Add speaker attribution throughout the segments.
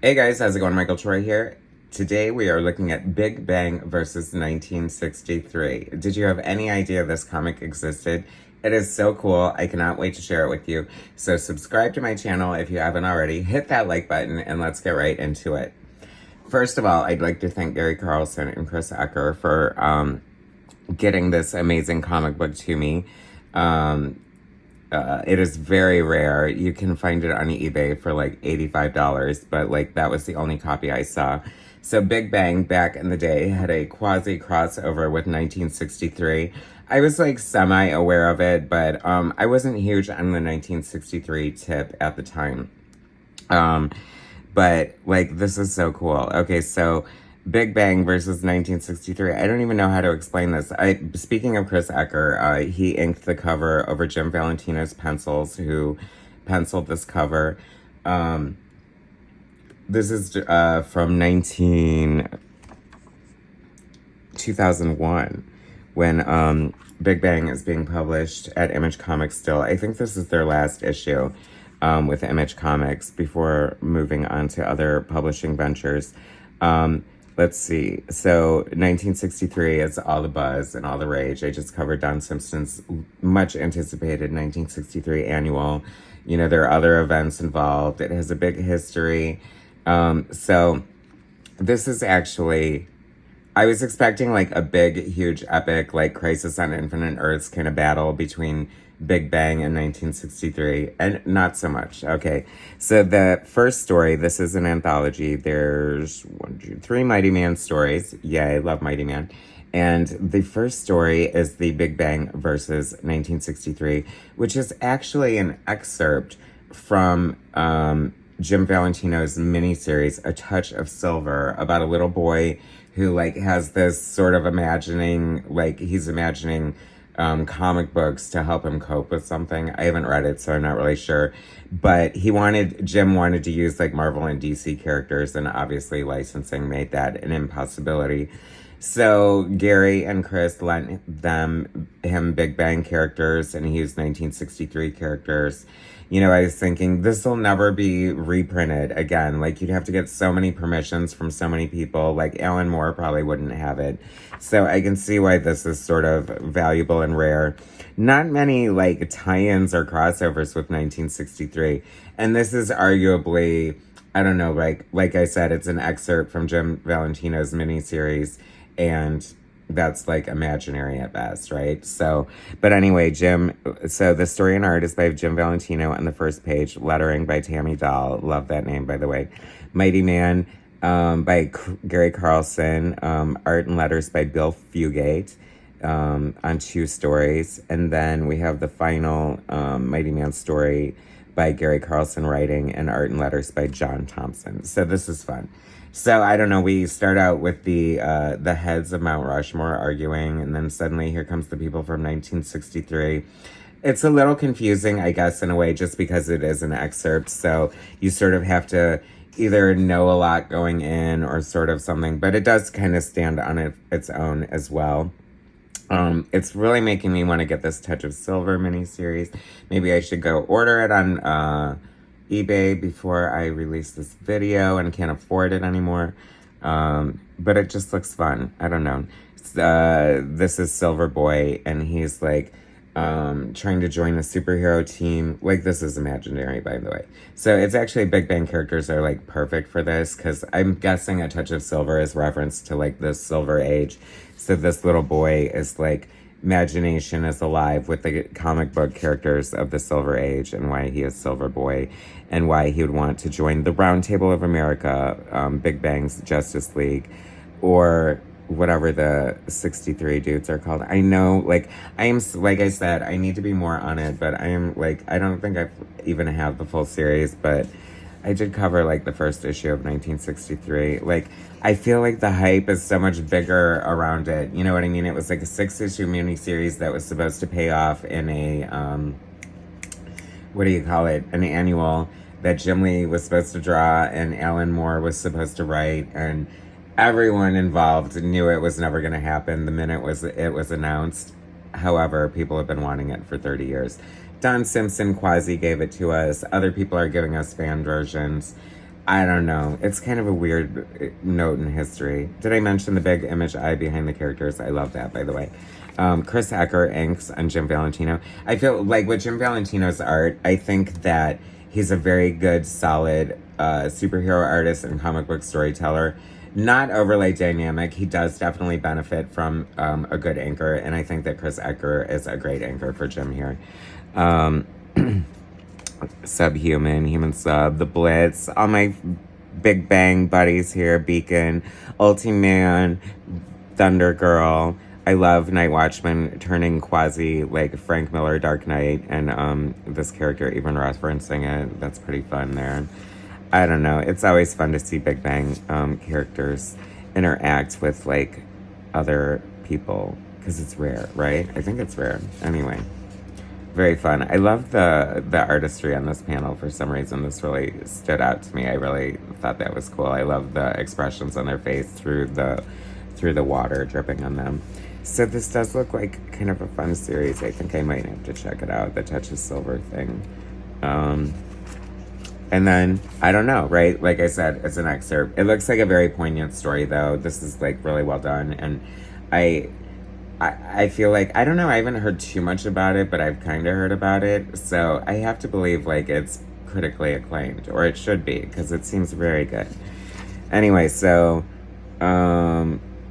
Speaker 1: Hey guys, how's it going? Michael Troy here. Today we are looking at Big Bang versus 1963. Did you have any idea this comic existed? It is so cool. I cannot wait to share it with you. So subscribe to my channel if you haven't already. Hit that like button and let's get right into it. First of all, I'd like to thank Gary Carlson and Chris Ecker for getting this amazing comic book to me. It is very rare. You can find it on eBay for like $85, but like that was the only copy I saw. So Big Bang back in the day had a quasi crossover with 1963. I was like semi aware of it, but I wasn't huge on the 1963 tip at the time. But like this is so cool. Okay, so Big Bang versus 1963. I don't even know how to explain this. Speaking of Chris Ecker, he inked the cover over Jim Valentino's pencils, who penciled this cover. This is from 2001 when Big Bang is being published at Image Comics still. I think this is their last issue with Image Comics before moving on to other publishing ventures. Let's see. So 1963 is all the buzz and all the rage. I just covered Don Simpson's much anticipated 1963 annual. You know, there are other events involved. It has a big history. So this is actually, I was expecting like a big, huge, epic, like Crisis on Infinite Earths kind of battle between Big Bang in 1963, and not so much. Okay, so the first story, this is an anthology. There's 3 Mighty Man stories. Yay, I love Mighty Man. And the first story is the Big Bang versus 1963, which is actually an excerpt from Jim Valentino's miniseries, A Touch of Silver, about a little boy who like has this sort of imagining, like he's imagining comic books to help him cope with something. I haven't read it, so I'm not really sure. But Jim wanted to use like Marvel and DC characters, and obviously licensing made that an impossibility. So Gary and Chris lent him Big Bang characters, and he used 1963 characters. You know, I was thinking this will never be reprinted again. Like you'd have to get so many permissions from so many people. Like Alan Moore probably wouldn't have it. So I can see why this is sort of valuable and rare. Not many like tie-ins or crossovers with 1963. And this is arguably, I don't know, like I said, it's an excerpt from Jim Valentino's miniseries, and that's like imaginary at best, right? So, but anyway, so the story and art is by Jim Valentino on the first page, lettering by Tammy Dahl. Love that name, by the way. Mighty Man by Gary Carlson, art and letters by Bill Fugate on 2 stories. And then we have the final Mighty Man story by Gary Carlson, writing, and art and letters by John Thompson. So this is fun. So I don't know, we start out with the heads of Mount Rushmore arguing, and then suddenly here comes the people from 1963. It's a little confusing, I guess, in a way, just because it is an excerpt. So you sort of have to either know a lot going in or sort of something, but it does kind of stand on its own as well. It's really making me want to get this Touch of Silver miniseries. Maybe I should go order it on eBay before I release this video, and can't afford it anymore. But it just looks fun. I don't know. This is Silver Boy, and he's like trying to join a superhero team. Like, this is imaginary, by the way. So it's actually Big Bang characters are like perfect for this, because I'm guessing A Touch of Silver is reference to like the Silver Age. So this little boy is like, imagination is alive with the comic book characters of the Silver Age, and why he is Silver Boy, and why he would want to join the Round Table of America, Big Bang's Justice League, or whatever the 63 dudes are called. I know, like, like I said, I need to be more on it, but I am, like, I don't think I've even have the full series, but I did cover, like, the first issue of 1963. Like, I feel like the hype is so much bigger around it. You know what I mean? It was, like, a 6-issue miniseries that was supposed to pay off in a, what do you call it? An annual that Jim Lee was supposed to draw and Alan Moore was supposed to write, and everyone involved knew it was never going to happen the minute it was announced. However, people have been wanting it for 30 years. Don Simpson quasi gave it to us. Other people are giving us fan versions. I don't know. It's kind of a weird note in history. Did I mention the big image eye behind the characters? I love that, by the way. Chris Ecker inks on Jim Valentino. I feel like with Jim Valentino's art, I think that he's a very good, solid superhero artist and comic book storyteller. Not overly dynamic. He does definitely benefit from a good anchor, and I think that Chris Ecker is a great anchor for Jim here. Subhuman, Human Sub, The Blitz, all my Big Bang buddies here, Beacon, Ultiman, Thunder Girl. I love Night Watchman turning quasi like Frank Miller Dark Knight, and this character even referencing it. That's pretty fun there. I don't know. It's always fun to see Big Bang characters interact with like other people because it's rare, right? I think it's rare. Anyway, very fun. I love the artistry on this panel. For some reason, this really stood out to me. I really thought that was cool. I love the expressions on their face through the water dripping on them. So this does look like kind of a fun series. I think I might have to check it out. The Touch of Silver thing. And then, I don't know, right? Like I said, it's an excerpt. It looks like a very poignant story, though. This is, like, really well done. And I feel like, I don't know, I haven't heard too much about it, but I've kind of heard about it. So I have to believe, like, it's critically acclaimed. Or it should be, because it seems very good. Anyway, so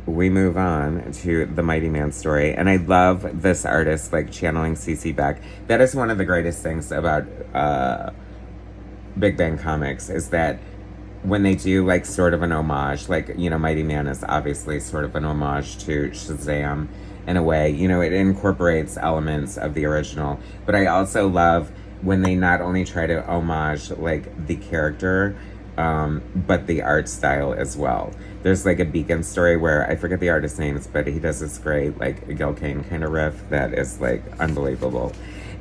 Speaker 1: we move on to the Mighty Man story. And I love this artist, like, channeling CC Beck. That is one of the greatest things about Big Bang Comics, is that when they do like sort of an homage, like, you know, Mighty Man is obviously sort of an homage to Shazam in a way, you know, it incorporates elements of the original. But I also love when they not only try to homage like the character, but the art style as well. There's like a Beacon story where I forget the artist's names, but he does this great like Gil Kane kind of riff that is like unbelievable.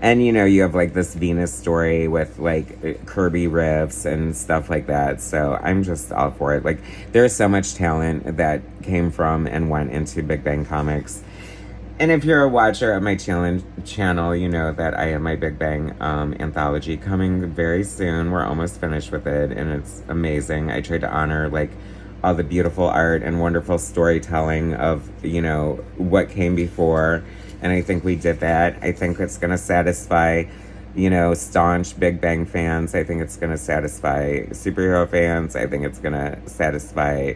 Speaker 1: And, you know, you have, like, this Venus story with, like, Kirby riffs and stuff like that. So I'm just all for it. Like, there's so much talent that came from and went into Big Bang Comics. And if you're a watcher of my channel, you know that I have my Big Bang anthology coming very soon. We're almost finished with it, and it's amazing. I tried to honor, like, all the beautiful art and wonderful storytelling of, you know, what came before. And I think we did that. I think it's going to satisfy, you know, staunch Big Bang fans. I think it's going to satisfy superhero fans. I think it's going to satisfy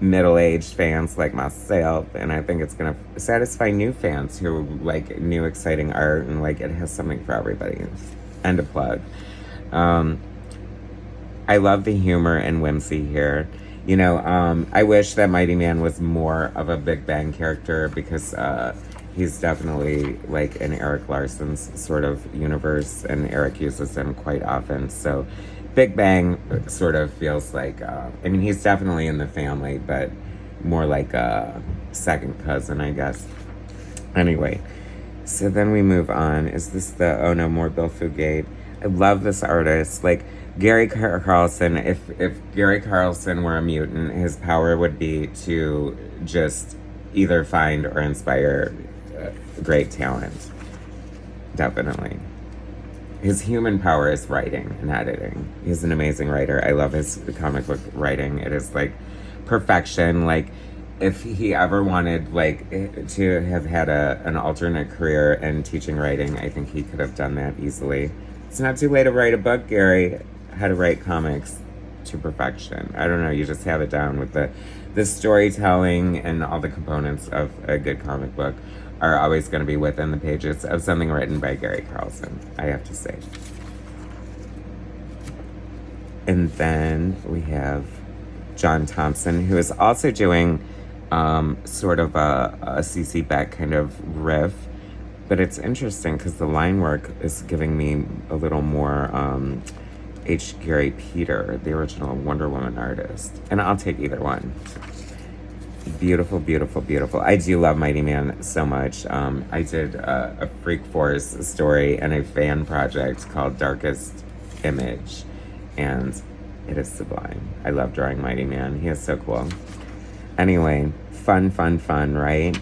Speaker 1: middle-aged fans like myself. And I think it's going to satisfy new fans who like new, exciting art. And, like, it has something for everybody. End of plug. I love the humor and whimsy here. You know, I wish that Mighty Man was more of a Big Bang character because he's definitely like in Eric Larson's sort of universe, and Eric uses him quite often. So Big Bang sort of feels like, I mean, he's definitely in the family, but more like a second cousin, I guess. Anyway, so then we move on. Is this the Oh No More Bill Fugate? I love this artist. Like, Gary Carlson, if Gary Carlson were a mutant, his power would be to just either find or inspire great talent. Definitely. His human power is writing and editing. He's an amazing writer. I love his comic book writing. It is like perfection. Like, if he ever wanted like to have had an alternate career in teaching writing, I think he could have done that easily. It's not too late to write a book, Gary. How to write comics to perfection. I don't know, you just have it down with the storytelling, and all the components of a good comic book are always going to be within the pages of something written by Gary Carlson, I have to say. And then we have John Thompson, who is also doing sort of a CC Beck kind of riff. But it's interesting because the line work is giving me a little more H. Gary Peter, the original Wonder Woman artist. And I'll take either one. Beautiful, beautiful, beautiful. I do love Mighty Man so much. I did a Freak Force story and a fan project called Darkest Image. And it is sublime. I love drawing Mighty Man. He is so cool. Anyway, fun, right?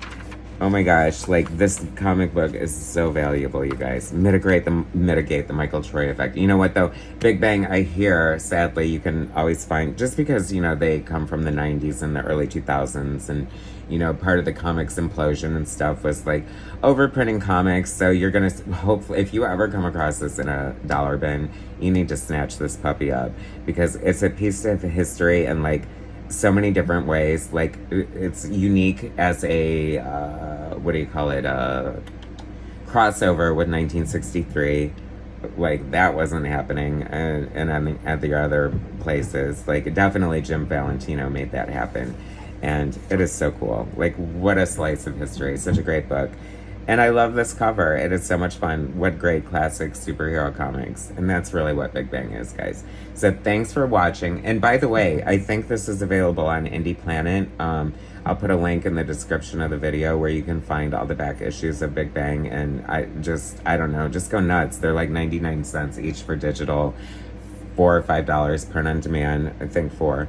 Speaker 1: Oh my gosh, like this comic book is so valuable, you guys. Mitigate the Michael Troy effect. You know what though? Big Bang, I hear, sadly, you can always find, just because, you know, they come from the 90s and the early 2000s, and, you know, part of the comics implosion and stuff was like overprinting comics. So you're gonna, hopefully, if you ever come across this in a dollar bin, you need to snatch this puppy up, because it's a piece of history and like so many different ways. Like it's unique as a what do you call it, crossover with 1963. Like that wasn't happening, and I mean at the other places, like definitely Jim Valentino made that happen, and it is so cool. Like what a slice of history, such a great book. And I love this cover. It is so much fun. What great classic superhero comics. And that's really what Big Bang is, guys. So thanks for watching. And by the way, I think this is available on Indie Planet. I'll put a link in the description of the video where you can find all the back issues of Big Bang. And I don't know, just go nuts. They're like 99 cents each for digital, $4 or $5 print on demand. I think 4.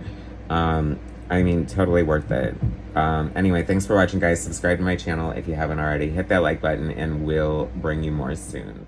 Speaker 1: I mean, totally worth it. Anyway, thanks for watching, guys. Subscribe to my channel if you haven't already. Hit that like button, and we'll bring you more soon.